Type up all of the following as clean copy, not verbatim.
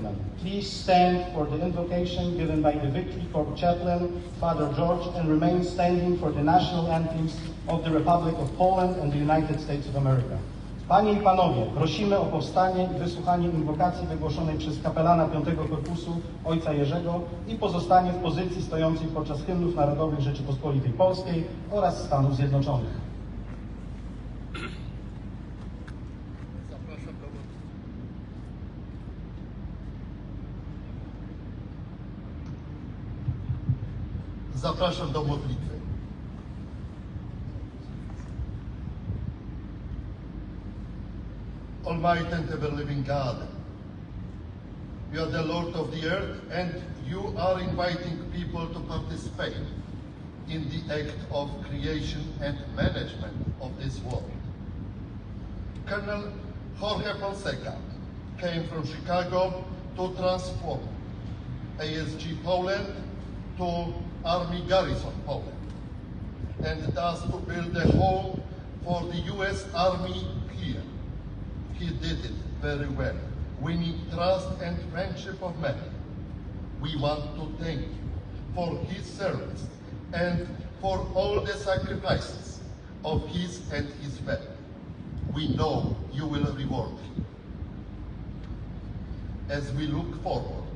gentlemen, please stand for the invocation given by the Victory Corps chaplain, Father George, and remain standing for the national anthems of the Republic of Poland and the United States of America. Panie i Panowie, prosimy o powstanie i wysłuchanie inwokacji wygłoszonej przez kapelana 5 Korpusu ojca Jerzego i pozostanie w pozycji stojącej podczas hymnów narodowych Rzeczypospolitej Polskiej oraz Stanów Zjednoczonych. Zapraszam do modlitwy. Almighty and ever-living God, you are the Lord of the earth, and you are inviting people to participate in the act of creation and management of this world. Colonel Jorge Fonseca came from Chicago to transform ASG Poland to Army Garrison Poland, and thus to build a home for the U.S. Army here. He did it very well, winning trust and friendship of many. We want to thank you for his service and for all the sacrifices of his and his family. We know you will reward him. As we look forward,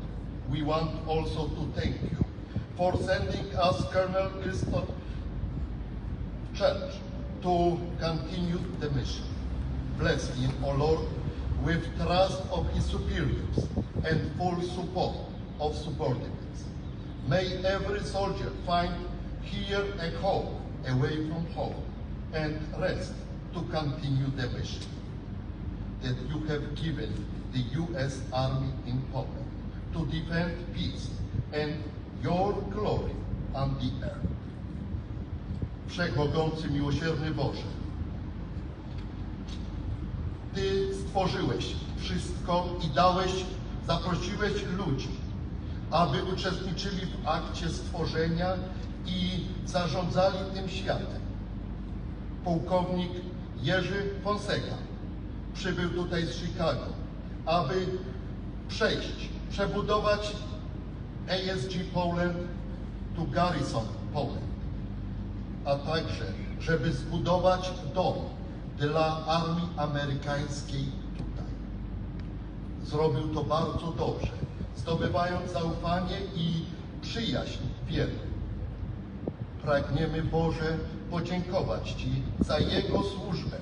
we want also to thank you for sending us Colonel Christopher Church to continue the mission. Bless him, O Lord, with trust of his superiors and full support of subordinates. May every soldier find here a home away from home and rest to continue the mission that you have given the U.S. Army in Poland to defend peace and your glory on the earth. Wszechmogący, miłosierny Boże, Ty stworzyłeś wszystko i zaprosiłeś ludzi, aby uczestniczyli w akcie stworzenia i zarządzali tym światem. Pułkownik Jerzy Fonseca przybył tutaj z Chicago, aby przebudować ASG Poland to Garrison Poland, a także, żeby zbudować dom dla armii amerykańskiej tutaj. Zrobił to bardzo dobrze, zdobywając zaufanie i przyjaźń wiernych. Pragniemy, Boże, podziękować Ci za Jego służbę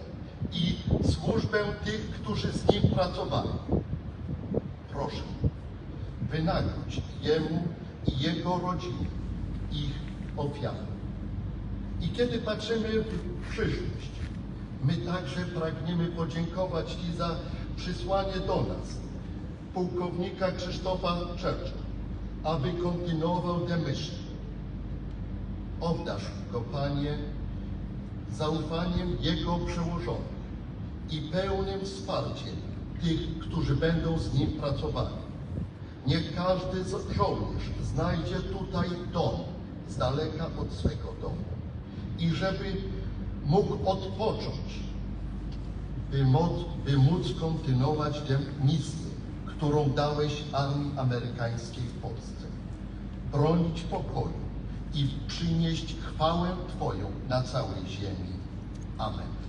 i służbę tych, którzy z Nim pracowali. Proszę, wynagrodź Jemu i Jego rodzinie ich ofiarę. I kiedy patrzymy w przyszłość, my także pragniemy podziękować Ci za przysłanie do nas pułkownika Krzysztofa Churcha, aby kontynuował tę myśl. Obdarz go, Panie, zaufaniem Jego przełożonych i pełnym wsparciem tych, którzy będą z nim pracowali. Niech każdy żołnierz znajdzie tutaj dom z daleka od swego domu i żeby mógł odpocząć, by móc kontynuować tę misję, którą dałeś armii amerykańskiej w Polsce. Bronić pokoju i przynieść chwałę Twoją na całej ziemi. Amen.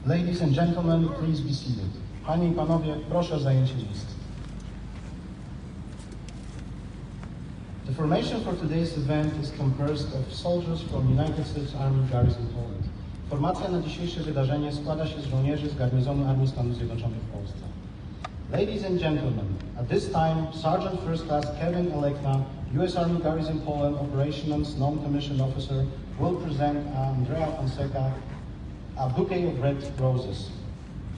Ladies and gentlemen, please be seated. Panie i panowie, proszę o zajęcie miejsc. The formation for today's event is composed of soldiers from United States Army Garrison Poland. Formacja na dzisiejsze wydarzenie składa się z żołnierzy z garnizonu Armii Stanów Zjednoczonych w Polsce. Ladies and gentlemen, at this time, Sergeant First Class Kevin Elekna, U.S. Army Garrison Poland Operations Non-Commissioned Officer, will present Andrea Fonseca a bouquet of red roses,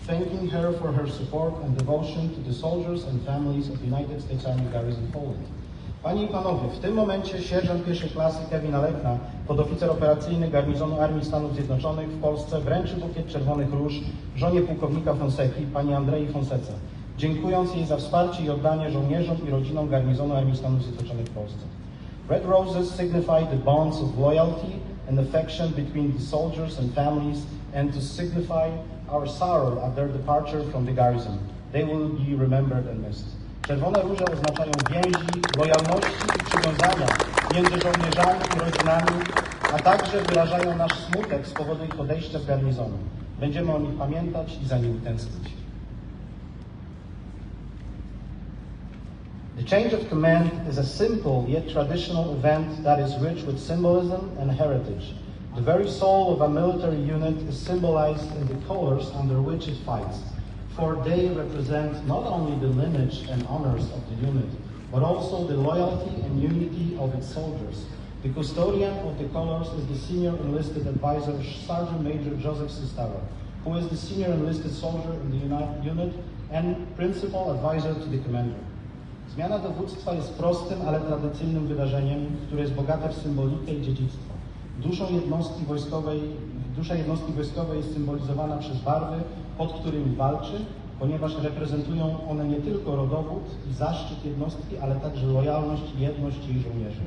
thanking her for her support and devotion to the soldiers and families of United States Army Garrison Poland. Panie i panowie, w tym momencie sierżant pierwszej klasy Kevin Elekna, podoficer operacyjny garnizonu Armii Stanów Zjednoczonych w Polsce, wręczy bukiet czerwonych róż żonie pułkownika Fonseki, pani Andrei Fonsece, dziękując jej za wsparcie i oddanie żołnierzom i rodzinom garnizonu Armii Stanów Zjednoczonych w Polsce. Red roses signify the bonds of loyalty and affection between the soldiers and families, and to signify our sorrow at their departure from the garrison. They will be remembered and missed. Czerwone róże oznaczają więzi, lojalności i przywiązania między żołnierzami i rodzinami, a także wyrażają nasz smutek z powodu ich odejścia z garnizonu. Będziemy o nich pamiętać i za nimi tęsknić. The change of command is a simple yet traditional event that is rich with symbolism and heritage. The very soul of a military unit is symbolized in the colors under which it fights, for they represent not only the lineage and honors of the unit, but also the loyalty and unity of its soldiers. The custodian of the colors is the senior enlisted advisor, Sergeant Major Joseph Sistaro, who is the senior enlisted soldier in the unit and principal advisor to the commander. Zmiana dowództwa jest prostym, ale tradycyjnym wydarzeniem, które jest bogate w symbolikę i dziedzictwo. Dusza jednostki wojskowej jest symbolizowana przez barwy, pod którymi walczy, ponieważ reprezentują one nie tylko rodowód i zaszczyt jednostki, ale także lojalność i jedność jej żołnierzy.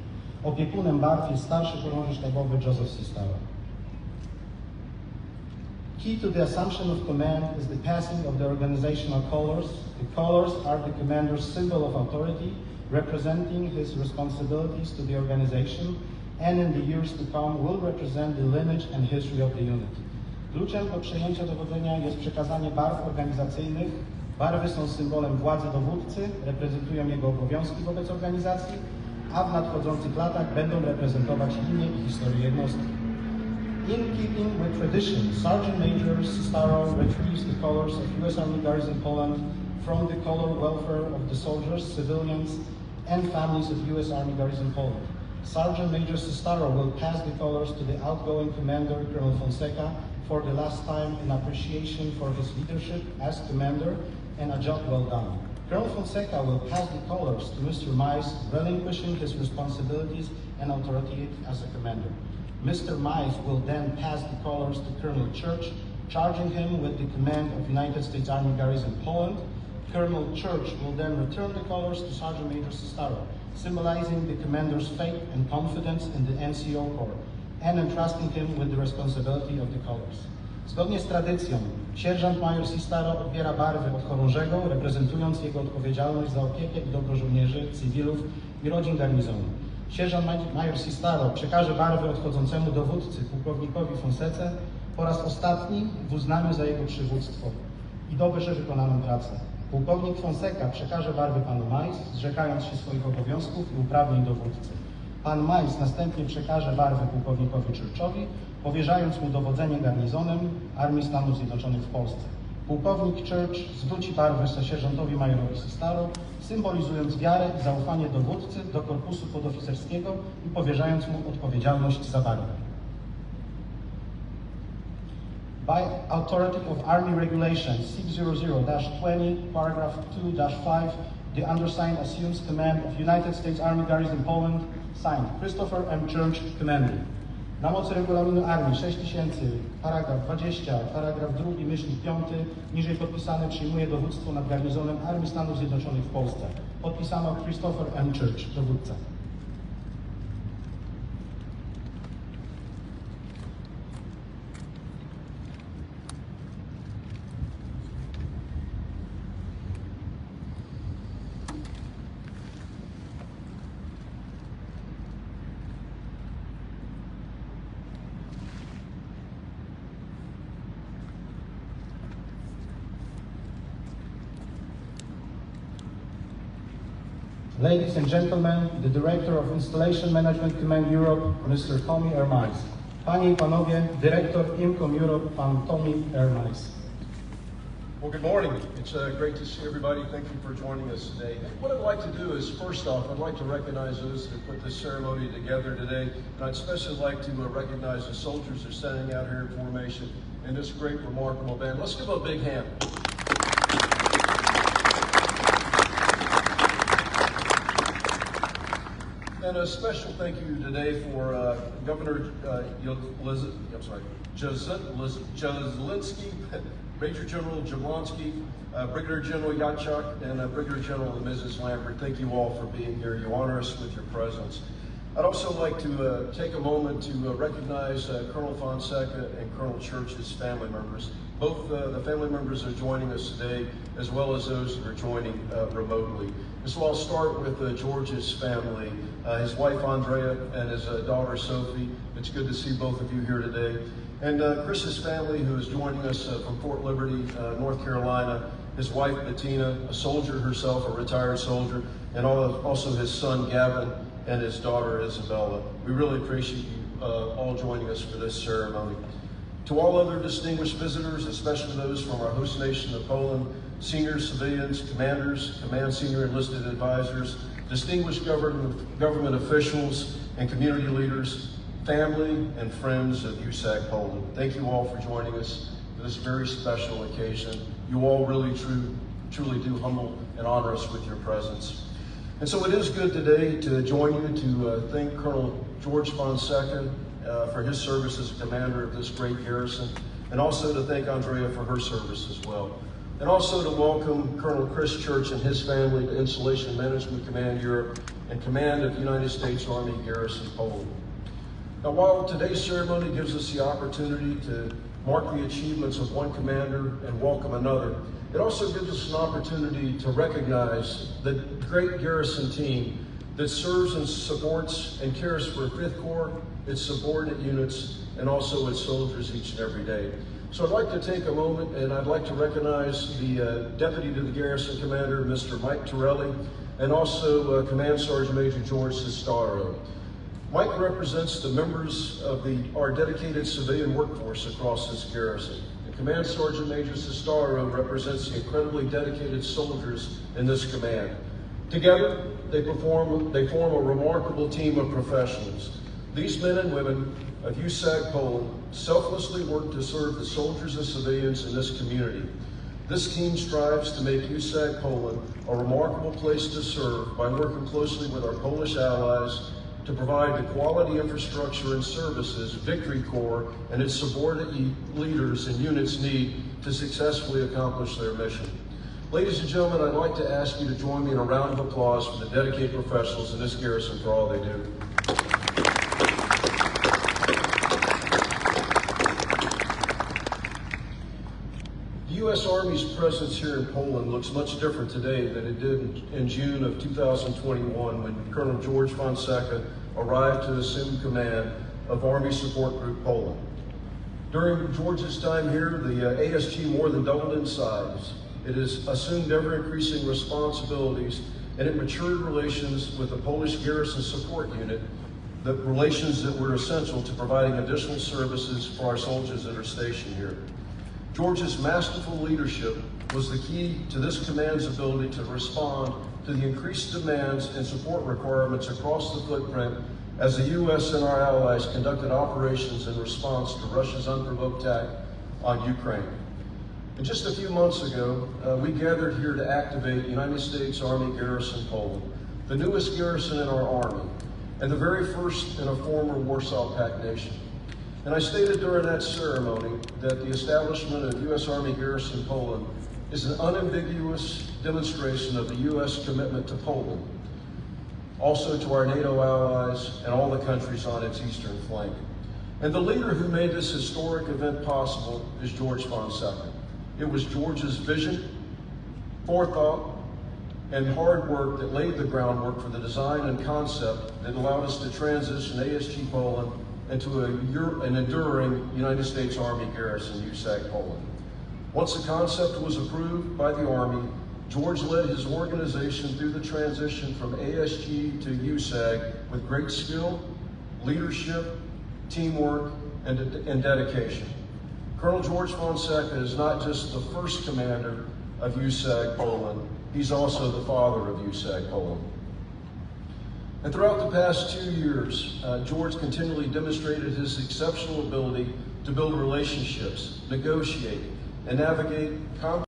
Opiekunem barw jest starszy chorąży sztabowy Joseph Sistaro. Key to the assumption of command is the passing of the organizational colors. The colors are the commander's symbol of authority, representing his responsibilities to the organization, and in the years to come will represent the lineage and history of the unit. Kluczem do przejęcia dowodzenia jest przekazanie barw organizacyjnych. Barwy są symbolem władzy dowódcy, reprezentują jego obowiązki wobec organizacji, a w nadchodzących latach będą reprezentować linię i historię jednostki. In keeping with tradition, Sergeant Major Sistaro retrieves the colors of U.S. Army Garrison Poland from the color welfare of the soldiers, civilians, and families of U.S. Army Garrison Poland. Sergeant Major Sistaro will pass the colors to the outgoing commander, Colonel Fonseca, for the last time in appreciation for his leadership as commander and a job well done. Colonel Fonseca will pass the colors to Mr. Mize, relinquishing his responsibilities and authority as a commander. Mr. Mize will then pass the colors to Colonel Church, charging him with the command of United States Army Garrison Poland. Colonel Church will then return the colors to Sergeant Major Sistaro, symbolizing the commander's faith and confidence in the NCO Corps, and entrusting him with the responsibility of the colors. Zgodnie z tradycją, sierżant major Sistaro odbiera barwy od chorążego, reprezentując jego odpowiedzialność za opiekę i dobro żołnierzy, cywilów i rodzin garnizonu. Sierżant major Sistaro przekaże barwy odchodzącemu dowódcy, pułkownikowi Fonsece, po raz ostatni w uznaniu za jego przywództwo i dobrze wykonaną pracę. Pułkownik Fonseca przekaże barwy panu Mize, zrzekając się swoich obowiązków i uprawnień dowódcy. Pan Mize następnie przekaże barwy pułkownikowi Churchowi, powierzając mu dowodzenie garnizonem Armii Stanów Zjednoczonych w Polsce. Pułkownik Church zwróci barwy sierżantowi majorowi Sistaro, symbolizując wiarę i zaufanie dowódcy do korpusu podoficerskiego i powierzając mu odpowiedzialność za barwę. By authority of Army Regulations 600-20, paragraph 2-5, the undersigned assumes command of United States Army Garrison Poland, signed Christopher M. Church, commanding. Na mocy regulaminu armii 6000, paragraf 20, paragraf 2, myślnik 5, niżej podpisany przyjmuje dowództwo nad garnizonem Armii Stanów Zjednoczonych w Polsce. Podpisano Christopher M. Church, dowódca. Ladies and gentlemen, the Director of Installation Management Command Europe, Mr. Tommy R. Mize. Panie I Panowie, Dyrektor IMCOM Europe, Pan Tommy R. Mize. Well, good morning. It's great to see everybody. Thank you for joining us today. What I'd like to do is, first off, I'd like to recognize those that put this ceremony together today. And I'd especially like to recognize the soldiers that are standing out here in formation in this great, remarkable band. Let's give them a big hand. And a special thank you today for Governor Jazelinski, Major General Jablonski, Brigadier General Yatchuk, and Brigadier General Mrs. Lambert. Thank you all for being here. You honor us with your presence. I'd also like to take a moment to recognize Colonel Fonseca and Colonel Church's family members. Both the family members are joining us today, as well as those that are joining remotely. And so I'll start with George's family, his wife Andrea and his daughter Sophie. It's good to see both of you here today. And Chris's family, who is joining us from Fort Liberty, North Carolina, his wife Bettina, a soldier herself, a retired soldier, and also his son Gavin and his daughter Isabella. We really appreciate you all joining us for this ceremony. To all other distinguished visitors, especially those from our host nation of Poland, senior civilians, commanders, command senior enlisted advisors, distinguished government officials and community leaders, family and friends of USAG Poland. Thank you all for joining us for this very special occasion. You all really truly do humble and honor us with your presence. And so it is good today to join you to thank Colonel George Fonseca for his service as a commander of this great garrison, and also to thank Andrea for her service as well. And also to welcome Colonel Chris Church and his family to Installation Management Command Europe and Command of United States Army Garrison Poland. Now, while today's ceremony gives us the opportunity to mark the achievements of one commander and welcome another, it also gives us an opportunity to recognize the great garrison team that serves and supports and cares for 5th Corps, its subordinate units, and also its soldiers each and every day. So I'd like to take a moment and I'd like to recognize the Deputy to the Garrison Commander, Mr. Mike Torelli, and also Command Sergeant Major George Sestaro. Mike represents the members of our dedicated civilian workforce across this garrison. And Command Sergeant Major Sestaro represents the incredibly dedicated soldiers in this command. Together, they form a remarkable team of professionals. These men and women of USAG Poland selflessly work to serve the soldiers and civilians in this community. This team strives to make USAG Poland a remarkable place to serve by working closely with our Polish allies to provide the quality infrastructure and services Victory Corps and its subordinate leaders and units need to successfully accomplish their mission. Ladies and gentlemen, I'd like to ask you to join me in a round of applause for the dedicated professionals in this garrison for all they do. The U.S. Army's presence here in Poland looks much different today than it did in June of 2021 when Colonel George Fonseca arrived to assume command of Army Support Group Poland. During George's time here, the ASG more than doubled in size. It has assumed ever-increasing responsibilities, and it matured relations with the Polish Garrison Support Unit, the relations that were essential to providing additional services for our soldiers that are stationed here. George's masterful leadership was the key to this command's ability to respond to the increased demands and support requirements across the footprint as the U.S. and our allies conducted operations in response to Russia's unprovoked attack on Ukraine. And just a few months ago, we gathered here to activate United States Army Garrison Poland, the newest garrison in our Army, and the very first in a former Warsaw Pact nation. And I stated during that ceremony that the establishment of U.S. Army Garrison Poland is an unambiguous demonstration of the U.S. commitment to Poland, also to our NATO allies and all the countries on its eastern flank. And the leader who made this historic event possible is George Fonseca. It was George's vision, forethought, and hard work that laid the groundwork for the design and concept that allowed us to transition ASG Poland into an enduring United States Army garrison, USAG Poland. Once the concept was approved by the Army, George led his organization through the transition from ASG to USAG with great skill, leadership, teamwork, and dedication. Colonel George Fonseca is not just the first commander of USAG Poland, he's also the father of USAG Poland. And throughout the past 2 years, George continually demonstrated his exceptional ability to build relationships, negotiate, and navigate conflict